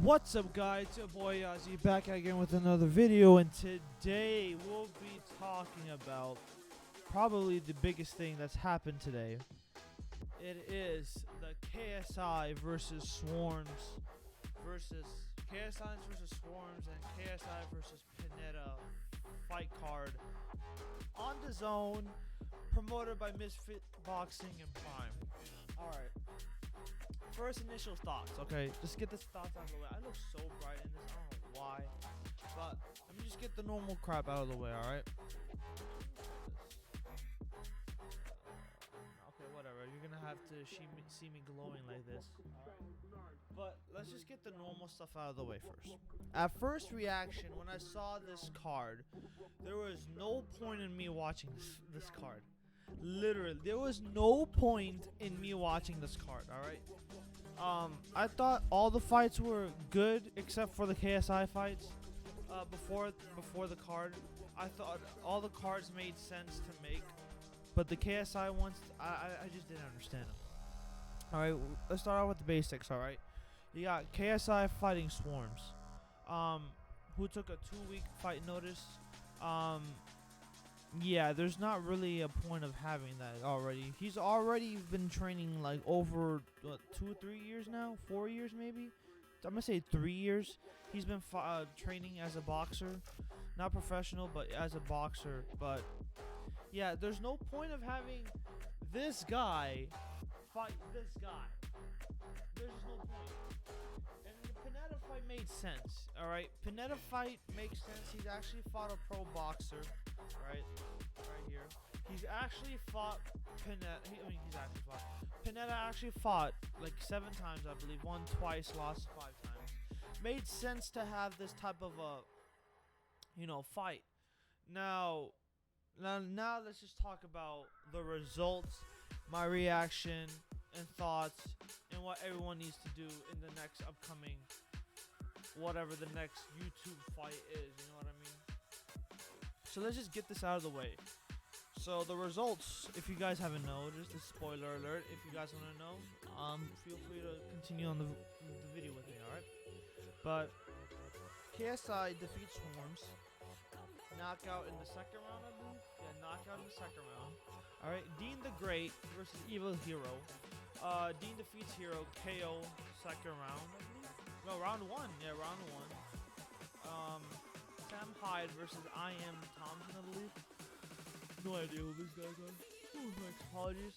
What's up, guys? It's your boy Yazzie back again with another video, and today we'll be talking about probably the biggest thing that's happened today. It is the KSI versus Swarms versus KSI versus Swarms and KSI versus Pineda fight card on the zone, promoted by Misfit Boxing and Prime. All right. First initial thoughts, okay? Just get the thoughts out of the way. I look so bright in this, I don't know why. But let me just get the normal crap out of the way, alright? Okay, whatever. You're gonna have to see me glowing like this. But let's just get the normal stuff out of the way first. At first reaction, when I saw this card, there was no point in me watching this card. Literally, there was no point in me watching this card, alright? I thought all the fights were good except for the KSI fights. Before the card, I thought all the cards made sense to make, but the KSI ones, I just didn't understand them. All right, let's start out with the basics. All right, you got KSI fighting Swarms, who took a 2-week fight notice. Yeah, there's not really a point of having that already. He's already been training like over 2 or 3 years now, 4 years maybe. I'm gonna say 3 years. He's been training as a boxer, not professional, but as a boxer. But yeah, there's no point of having this guy fight this guy. There's just no point. And the Pineda fight made sense. All right, Pineda fight makes sense. He's actually fought a pro boxer. Right here. He's actually fought Pineda actually fought like 7 times, I believe. Won twice, lost 5 times. Made sense to have this type of a, fight. Now let's just talk about the results, my reaction and thoughts, and what everyone needs to do in the next upcoming, whatever the next YouTube fight is. You know what I mean? So let's just get this out of the way. So the results, if you guys haven't known, just a spoiler alert. If you guys want to know, feel free to continue on the video with me, alright? But KSI defeats Swarms. Knockout in the second round, I believe. Yeah, knockout in the second round. Alright, Dean the Great versus Evil Hero. Dean defeats Hero, KO, second round, I believe. No, round 1. Yeah, round 1. Sam Hyde versus I Am Thompson, I believe. No idea who this guy's on. My apologies.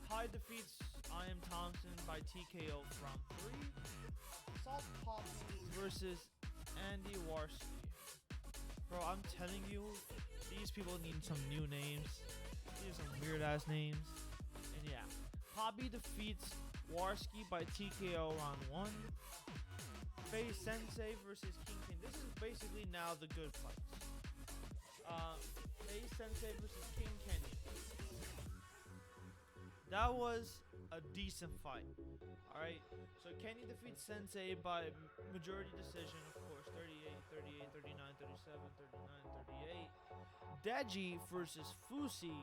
Hyde defeats I Am Thompson by TKO round 3. Salt Pop versus Andy Warski. Bro, I'm telling you, these people need some new names. These are some weird ass names. And yeah, Poppy defeats Warski by TKO round 1. Faye Sensei versus King Ken. This is basically now the good fights. Faye Sensei versus King Kenny. That was a decent fight. Alright, so Kenny defeats Sensei by majority decision, of course. 38, 38, 39, 37, 39, 38. Deji versus Fusi.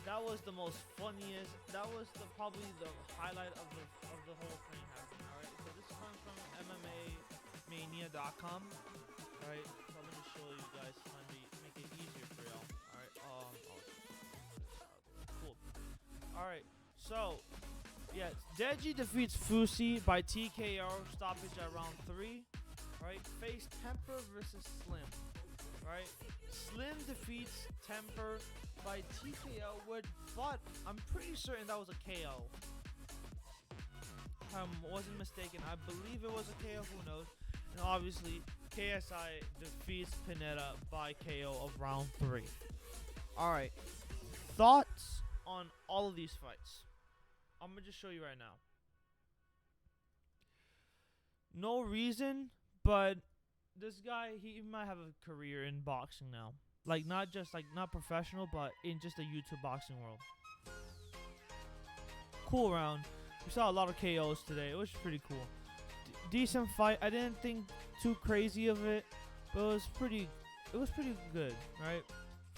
That was the most funniest. That was probably the highlight of the whole thing happening. All right, so this comes from MMAmania.com. All right, so let me show you guys. Let me make it easier for y'all. All right, cool. All right, so yeah, Deji defeats Fusi by TKO stoppage at round 3. All right, face Temper versus Slim. All right, Slim defeats Temper by TKO, but I'm pretty certain that was a KO. Wasn't mistaken. I believe it was a KO. Who knows? And obviously, KSI defeats Pineda by KO of round 3. All right. Thoughts on all of these fights? I'm gonna just show you right now. No reason, but this guy, he might have a career in boxing now. Like, not professional, but in just the YouTube boxing world. Cool round. We saw a lot of KOs today. It was pretty cool. Decent fight. I didn't think too crazy of it, but it was pretty good, right?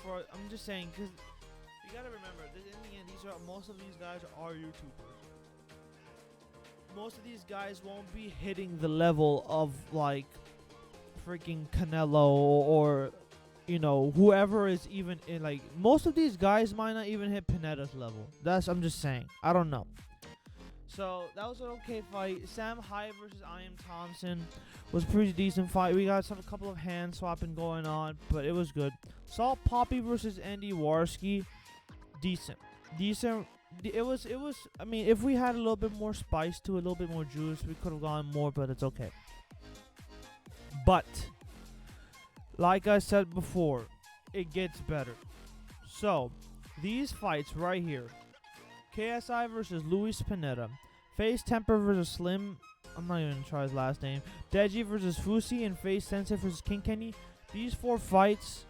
I'm just saying, because you gotta remember, in the end, most of these guys are YouTubers. most of these guys won't be hitting the level of like freaking Canelo or whoever is even in, like, most of these guys might not even hit Pineda's level. I'm just saying. I don't know. So that was an okay fight. Sam Hyatt versus Ian Thompson was a pretty decent fight. We got a couple of hand swapping going on, but it was good. Salt Poppy versus Andy Warski, decent. It was. I mean, if we had a little bit more spice to it, a little bit more juice, we could have gone more, but it's okay. But like I said before, it gets better. So these fights right here: KSI versus Luis Pineda, Face Temper versus Slim. I'm not even gonna try his last name. Deji versus Fusi, and Face Sensei versus King Kenny. These 4 fights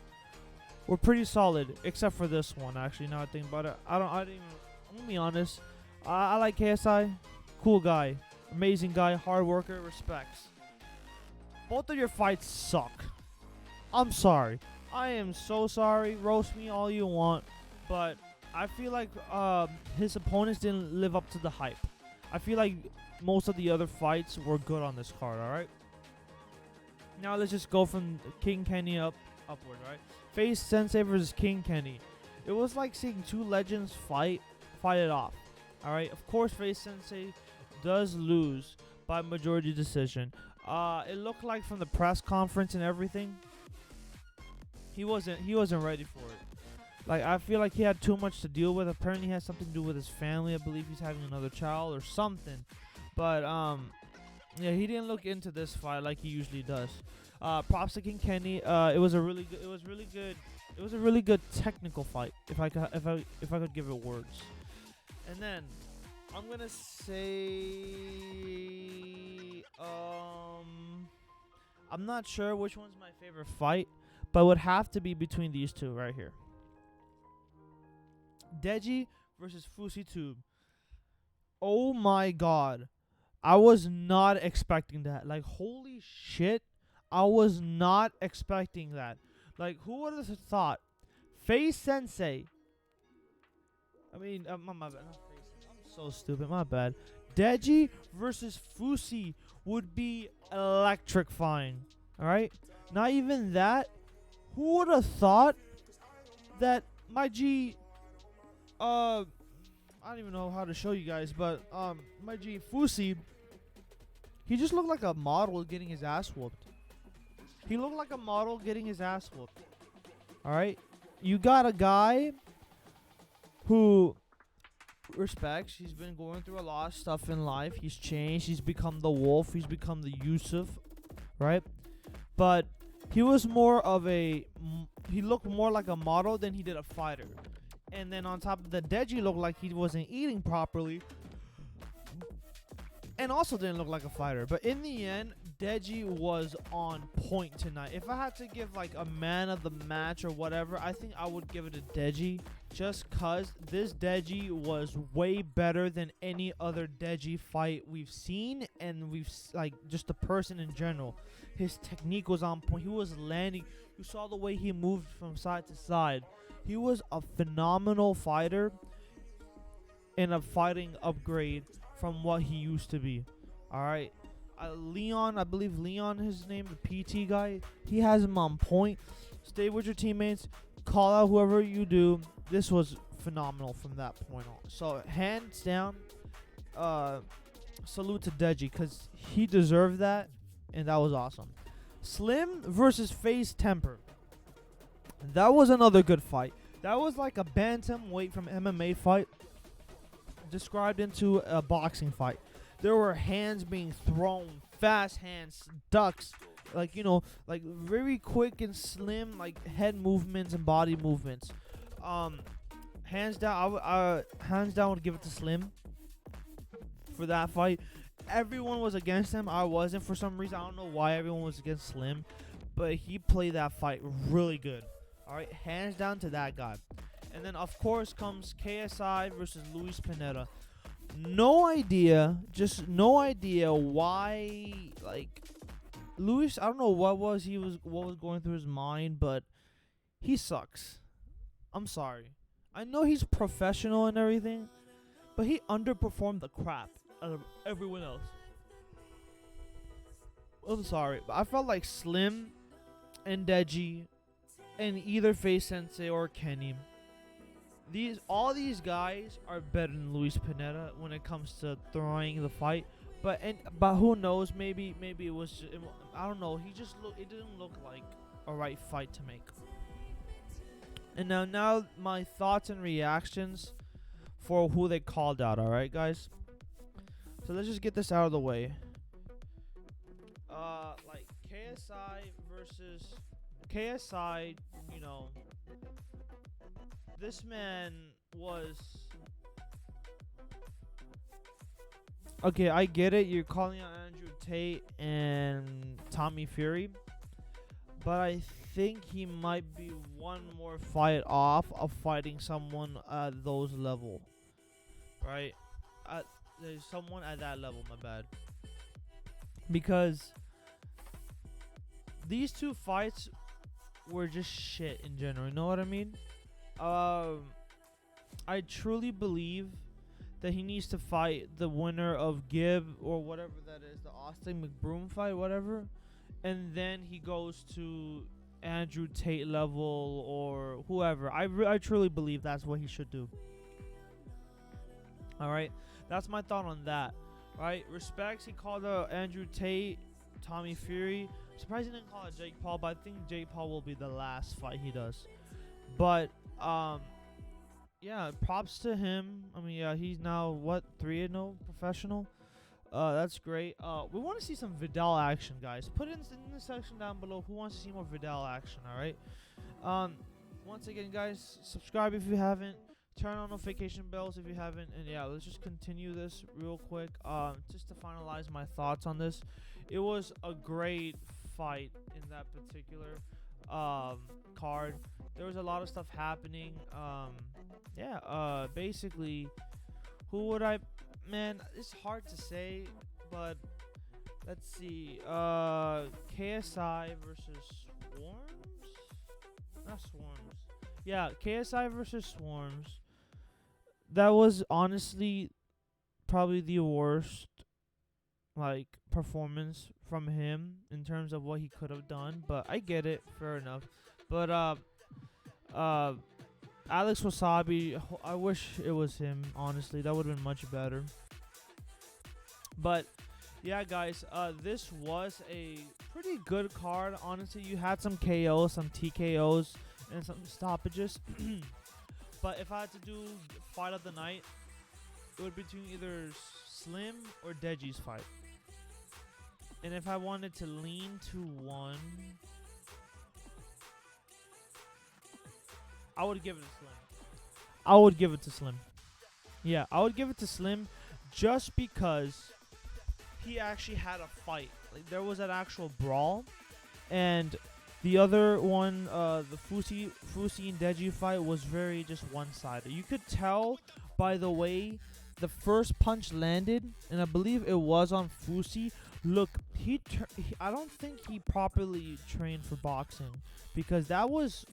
were pretty solid, except for this one. Actually, now I think about it, I'm gonna be honest. I like KSI, cool guy, amazing guy, hard worker, respects. Both of your fights suck. I'm sorry. I am so sorry. Roast me all you want, but I feel like his opponents didn't live up to the hype. I feel like most of the other fights were good on this card, alright? Now let's just go from King Kenny upward, right? Face Sensei versus King Kenny. It was like seeing 2 legends fight it off. Alright? Of course, Face Sensei does lose by majority decision. It looked like from the press conference and everything, he wasn't ready for it. Like, I feel like he had too much to deal with. Apparently, he has something to do with his family. I believe he's having another child or something. But yeah, he didn't look into this fight like he usually does. Props to King Kenny. It was a really good technical fight. If I could give it words. And then I'm gonna say I'm not sure which one's my favorite fight, but it would have to be between these 2 right here. Deji versus Fusi Tube. Oh my god. I was not expecting that. Like, holy shit. I was not expecting that. Like, who would have thought? Face Sensei. I mean, my bad. I'm so stupid. My bad. Deji versus Fusi would be electrifying. Alright? Not even that. Who would have thought that my G... I don't even know how to show you guys, but my G Fusi, he just looked like a model getting his ass whooped. He looked like a model getting his ass whooped. Alright? You got a guy who respects. He's been going through a lot of stuff in life. He's changed. He's become the wolf. He's become the Yusuf. Right? But he was more of a... He looked more like a model than he did a fighter. And then on top of the Deji looked like he wasn't eating properly. And also didn't look like a fighter. But in the end, Deji was on point tonight. If I had to give like a man of the match or whatever, I think I would give it to Deji. Just cause this Deji was way better than any other Deji fight we've seen. And we've like just the person in general. His technique was on point. He was landing. You saw the way he moved from side to side. He was a phenomenal fighter and a fighting upgrade from what he used to be. Alright. Leon, I believe Leon, his name, the PT guy, he has him on point. Stay with your teammates. Call out whoever you do. This was phenomenal from that point on. So, hands down, salute to Deji because he deserved that, and that was awesome. Slim versus Face Temper. That was another good fight. That was like a bantamweight from MMA fight described into a boxing fight. There were hands being thrown, fast hands, ducks, like, like very quick and slim, like head movements and body movements. Hands down, hands down would give it to Slim for that fight. Everyone was against him. I wasn't for some reason. I don't know why everyone was against Slim, but he played that fight really good. Alright, hands down to that guy. And then, of course, comes KSI versus Luis Pineda. No idea, just no idea why, like, Luis, I don't know what was going through his mind, but he sucks. I'm sorry. I know he's professional and everything, but he underperformed the crap out of everyone else. I'm sorry, but I felt like Slim and Deji and either Face Sensei or Kenny. All these guys are better than Luis Pineda when it comes to throwing the fight. But who knows? Maybe it was I don't know. It didn't look like a right fight to make. And now my thoughts and reactions for who they called out. All right, guys. So let's just get this out of the way. Like KSI, you know, this man was. Okay, I get it. You're calling out Andrew Tate and Tommy Fury, but I think he might be one more fight off of fighting someone at those level, right? There's someone at that level. My bad. Because these two fights were just shit in general. You know what I mean? I truly believe that he needs to fight the winner of Gibb or whatever that is, the Austin McBroom fight, whatever, and then he goes to Andrew Tate level or whoever. I truly believe that's what he should do. All right, that's my thought on that. Right, respects. He called out Andrew Tate, Tommy Fury. Surprised he didn't call it Jake Paul, but I think Jake Paul will be the last fight he does. But yeah, props to him. I mean, yeah, he's now what 3-0 professional. That's great. We want to see some Vidal action, guys. Put it in the section down below. Who wants to see more Vidal action? All right. Once again, guys, subscribe if you haven't. Turn on notification bells if you haven't. And yeah, let's just continue this real quick. Just to finalize my thoughts on this, it was a great fight in that particular card. There was a lot of stuff happening. Yeah. Basically, who would I? Man, it's hard to say, but let's see. KSI versus Swarms. Not Swarms. Yeah, KSI versus Swarms. That was honestly probably the worst performance from him in terms of what he could have done, but I get it, fair enough. But Alex Wasabi, I wish it was him, honestly. That would have been much better. But yeah, guys, this was a pretty good card. Honestly, you had some KOs, some TKOs, and some stoppages. But if I had to do fight of the night, it would be between either Slim or Deji's fight. And if I wanted to lean to one, I would give it to Slim. I would give it to Slim. Yeah, I would give it to Slim just because he actually had a fight. Like, there was an actual brawl. And the other one, the Fusi and Deji fight, was very just one-sided. You could tell by the way the first punch landed, and I believe it was on Fusi. Look, I don't think he properly trained for boxing, because that was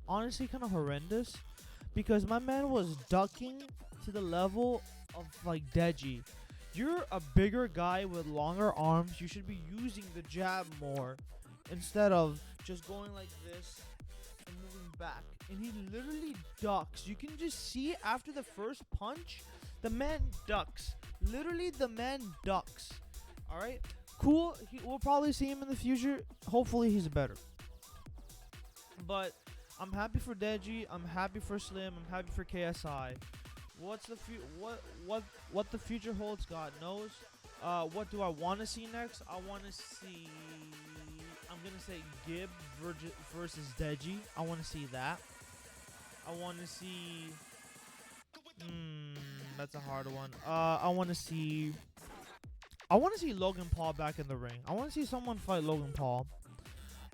honestly kind of horrendous, because my man was ducking to the level of Deji. You're a bigger guy with longer arms. You should be using the jab more instead of just going like this and moving back. And he literally ducks. You can just see after the first punch, the man ducks. Literally, the man ducks. All right, cool. We'll probably see him in the future. Hopefully, he's better. But I'm happy for Deji. I'm happy for Slim. I'm happy for KSI. What's the what the future holds, God knows. What do I want to see next? I want to see. I'm gonna say Gibb versus Deji. I want to see that. I want to see. That's a hard one. I want to see Logan Paul back in the ring. I want to see someone fight Logan Paul.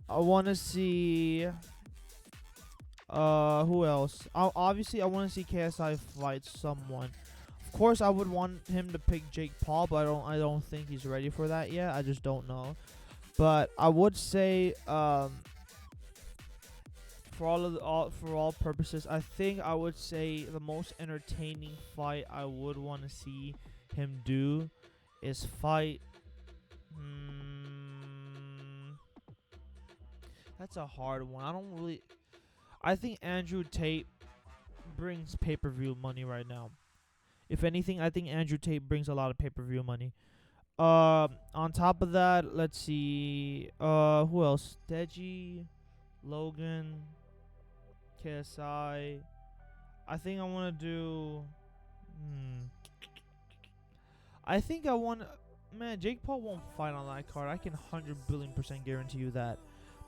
I want to see. Who else? Obviously, I want to see KSI fight someone. Of course, I would want him to pick Jake Paul, but I don't think he's ready for that yet. I just don't know. But I would say, for all purposes, I think I would say the most entertaining fight I would want to see him do is fight. That's a hard one. I think Andrew Tate brings pay-per-view money right now. If anything, I think Andrew Tate brings a lot of pay-per-view money. On top of that, let's see. Who else? Deji, Logan, KSI. I think I want to do. I think I want. Man, Jake Paul won't fight on that card. I can 100 billion% guarantee you that.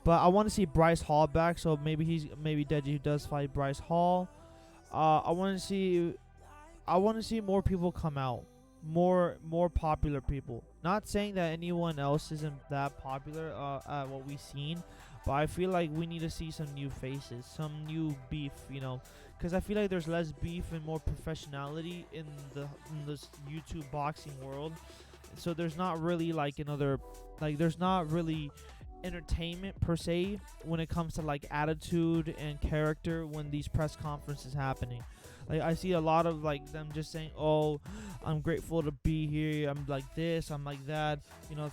But I want to see Bryce Hall back, so maybe Deji does fight Bryce Hall. I want to see more people come out, more popular people. Not saying that anyone else isn't that popular at what we've seen, but I feel like we need to see some new faces, some new beef, because I feel like there's less beef and more professionality in this YouTube boxing world. So there's not really there's not really entertainment per se when it comes to like attitude and character when these press conferences happening. Like I see a lot of like them just saying, "Oh, I'm grateful to be here. I'm like this. I'm like that.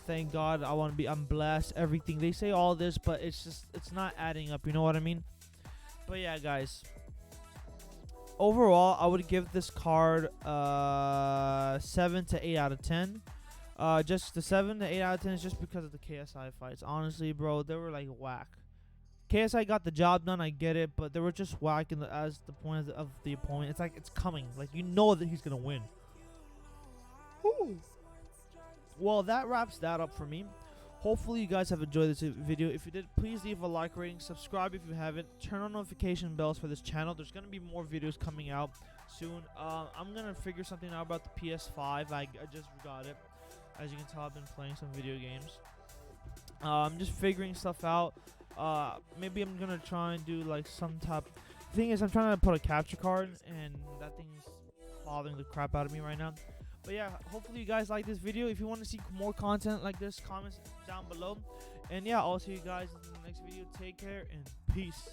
Thank God. I'm blessed. Everything." They say all this, but it's not adding up. You know what I mean? But yeah, guys. Overall, I would give this card 7 to 8 out of 10. Just the 7 to 8 out of 10 is just because of the KSI fights. Honestly, bro, they were like whack. KSI got the job done, I get it, but they were just whack as the point of the opponent. It's like it's coming. Like that he's gonna win. Ooh. Well, that wraps that up for me. Hopefully you guys have enjoyed this video. If you did, please leave a like rating, subscribe if you haven't, turn on notification bells for this channel. There's gonna be more videos coming out soon. I'm gonna figure something out about the PS5. I just got it. As you can tell, I've been playing some video games. I'm just figuring stuff out. Maybe I'm gonna try and do like some type. The thing is, I'm trying to put a capture card, and that thing's bothering the crap out of me right now. But yeah, hopefully you guys like this video. If you want to see more content like this, comments down below. And yeah, I'll see you guys in the next video. Take care and peace.